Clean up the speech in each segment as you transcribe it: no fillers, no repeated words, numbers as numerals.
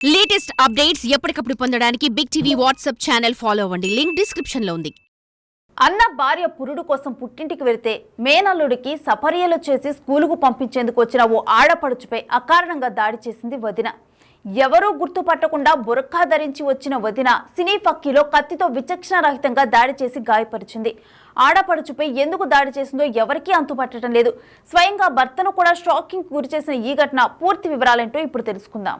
Latest updates ఎప్పటికప్పుడు పొందడానికి Big TV WhatsApp channel follow అవ్వండి. లింక్ డిస్క్రిప్షన్ లో ఉంది. అన్న భార్య పురుడు కోసం పుట్టింటికి వెళ్తే మేనల్లుడికి సపర్యలు చేసి స్కూలుకు పంపించేందుకు వచ్చిన ఓ ఆడపడుచుపై అకారణంగా దాడి చేసింది వదిన. ఎవరూ గుర్తుపట్టకుండా బురఖా ధరించి వచ్చిన వదిన సినీ ఫక్కీలో కత్తితో విచక్షణారహితంగా దాడి చేసి గాయపరిచింది. ఆడపడుచుపై ఎందుకు దాడి చేసిందో ఎవరికీ అంతుపట్టడం లేదు. స్వయంగా భర్తను కూడా షాకింగ్ గురి చేసిన ఈ ఘటన పూర్తి వివరాలేంటో ఇప్పుడు తెలుసుకుందాం.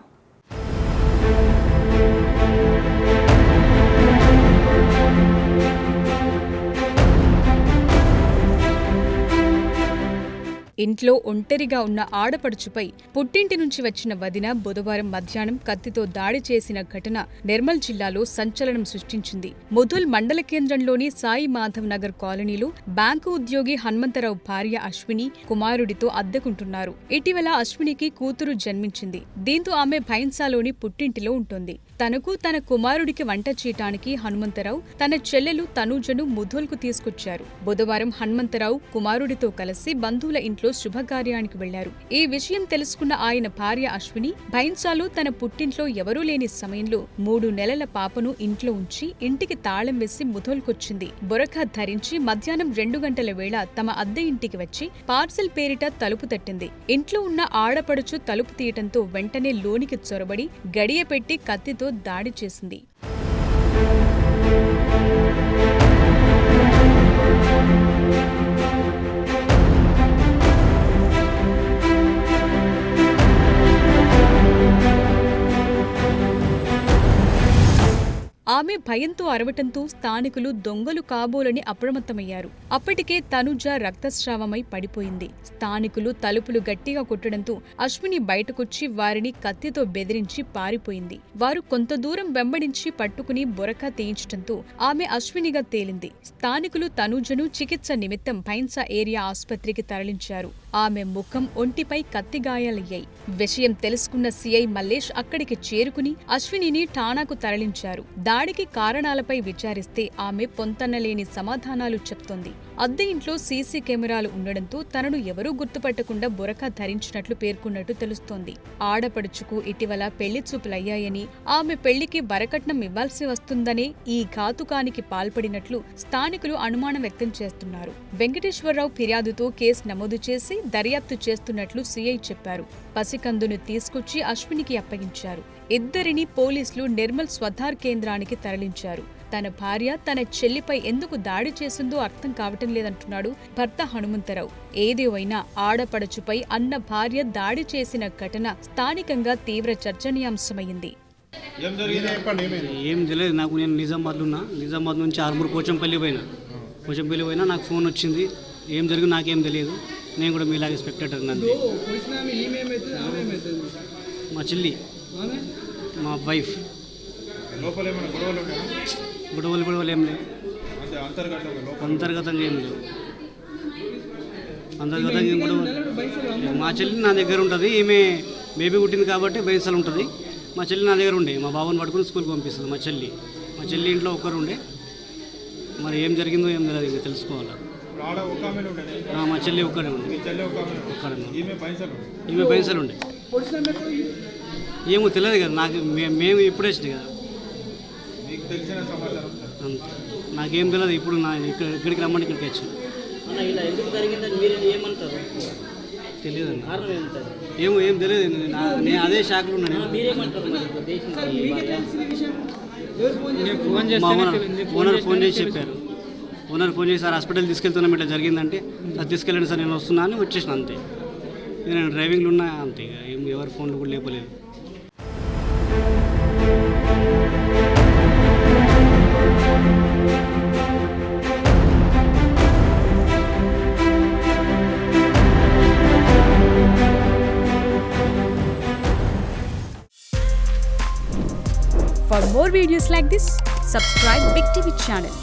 ఇంట్లో ఒంటరిగా ఉన్న ఆడపడుచుపై పుట్టింటి నుంచి వచ్చిన వదిన బుధవారం మధ్యాహ్నం కత్తితో దాడి చేసిన ఘటన నిర్మల్ జిల్లాలో సంచలనం సృష్టించింది. ముధుల్ మండల కేంద్రంలోని సాయి మాధవ్ నగర్ కాలనీలో బ్యాంకు ఉద్యోగి హనుమంతరావు భార్య అశ్విని కుమారుడితో అద్దెకుంటున్నారు. ఇటీవల అశ్వినికి కూతురు జన్మించింది. దీంతో ఆమె భైన్సాలోని పుట్టింటిలో ఉంటుంది. తనకు తన కుమారుడికి వంట చేయటానికి హనుమంతరావు తన చెల్లెలు తనూజను ముధోల్కు తీసుకొచ్చారు. బుధవారం హనుమంతరావు కుమారుడితో కలిసి బంధువుల ఇంట్లో శుభకార్యానికి వెళ్లారు. ఈ విషయం తెలుసుకున్న ఆయన భార్య అశ్విని భైన్సాలో తన పుట్టింట్లో ఎవరూ లేని సమయంలో 3 నెలల పాపను ఇంట్లో ఉంచి ఇంటికి తాళం వేసి ముధోల్కొచ్చింది. బురఖా ధరించి మధ్యాహ్నం 2 గంటల వేళ తమ అద్దె ఇంటికి వచ్చి పార్సెల్ పేరిట తలుపు తట్టింది. ఇంట్లో ఉన్న ఆడపడుచు తలుపు తీయటంతో వెంటనే లోనికి చొరబడి గడియ పెట్టి కత్తితో దాడి చేసింది. ఆమె భయంతో అరవటంతో స్థానికులు దొంగలు కాబోలని అప్రమత్తమయ్యారు. అప్పటికే తనుజ రక్తస్రావమై పడిపోయింది. స్థానికులు తలుపులు గట్టిగా కొట్టడంతో అశ్విని బయటకొచ్చి వారిని కత్తితో బెదిరించి పారిపోయింది. వారు కొంత దూరం వెంబడించి పట్టుకుని బురఖా తీయించడంతో ఆమె అశ్వినిగా తేలింది. స్థానికులు తనుజను చికిత్స నిమిత్తం భైన్సా ఏరియా ఆసుపత్రికి తరలించారు. ఆమె ముఖం, ఒంటిపై కత్తి గాయాలయ్యాయి. విషయం తెలుసుకున్న సిఐ మల్లేష్ అక్కడికి చేరుకుని అశ్వినిని ఠాణాకు తరలించారు. దాడికి కారణాలపై విచారిస్తే ఆమె పొంతనలేని సమాధానాలు చెప్తోంది. అద్దె ఇంట్లో సీసీ కెమెరాలు ఉండడంతో తనను ఎవరూ గుర్తుపట్టకుండా బురఖా ధరించినట్లు పేర్కొన్నట్టు తెలుస్తోంది. ఆడపడుచుకు ఇటీవల పెళ్లి చూపులయ్యాయని, ఆమె పెళ్లికి వరకట్నం ఇవ్వాల్సి వస్తుందనే ఈ ఘాతుకానికి పాల్పడినట్లు స్థానికులు అనుమానం వ్యక్తం చేస్తున్నారు. వెంకటేశ్వరరావు ఫిర్యాదుతో కేసు నమోదు చేసి దర్యాప్తు చేస్తున్నట్లు సీఐ చెప్పారు. పసికందును తీసుకొచ్చి అశ్వినికి అప్పగించారు. ఇద్దరిని పోలీసులు నిర్మల్ స్వధార్ కేంద్రానికి తరలించారు. తన భార్య తన చెల్లిపై ఎందుకు దాడి చేసిందో అర్థం కావటం లేదంటున్నాడు భర్త హనుమంతరావు. ఏదేవైనా ఆడపడుచుపై అన్న భార్య దాడి చేసిన ఘటన స్థానికంగా తీవ్ర చర్చనీయాంశమైంది. ఏం తెలియదు నాకు. నేను నిజామాబాద్ నుంచి ఆర్మూర్ పోచంపల్లి పోయినా నాకు ఫోన్ వచ్చింది. ఏం జరిగింది నాకేం తెలియదు. నేను కూడా మీలాగే స్పెక్టేటర్ నంది. మా చెల్లి, మా వైఫ్. గొడవలు ఏం లేవు. అంతర్గతంగా ఏం లేవు. అంతర్గతంగా ఏం గొడవలు. మా చెల్లి నా దగ్గర ఉంటుంది. ఈమె బేబీ పుట్టింది కాబట్టి బయసలు ఉంటుంది. మా చెల్లి నా దగ్గర ఉండే. మా బాబుని పట్టుకుని స్కూల్కి పంపిస్తుంది మా చెల్లి ఇంట్లో ఒక్కరు ఉండే. మరి ఏం జరిగిందో ఏం తెలియదు, ఇంకా తెలుసుకోవాలి. మా చెల్లి ఒక్కడే ఉండే. ఈమె బయసలు ఉండే. ఏమో తెలియదు కదా నాకు. మేము ఇప్పుడే వచ్చింది కదా, నాకేం తెలియదు. ఇప్పుడు ఇక్కడికి రమ్మంటే ఇక్కడికి వచ్చాను. తెలియదు, ఏం తెలియదు. నేను అదే షాక్లో ఉన్నాను. ఓనర్ ఫోన్ చేసి చెప్పారు. సార్ హాస్పిటల్ తీసుకెళ్తున్నాం, ఇట్లా జరిగిందంటే అది తీసుకెళ్ళండి సార్, నేను వస్తున్నా అని వచ్చేసిన. అంతే. నేను డ్రైవింగ్లో ఉన్నా. అంతే. ఎవరి ఫోన్లు కూడా లేపలేదు. For more videos like this, subscribe Big TV channel.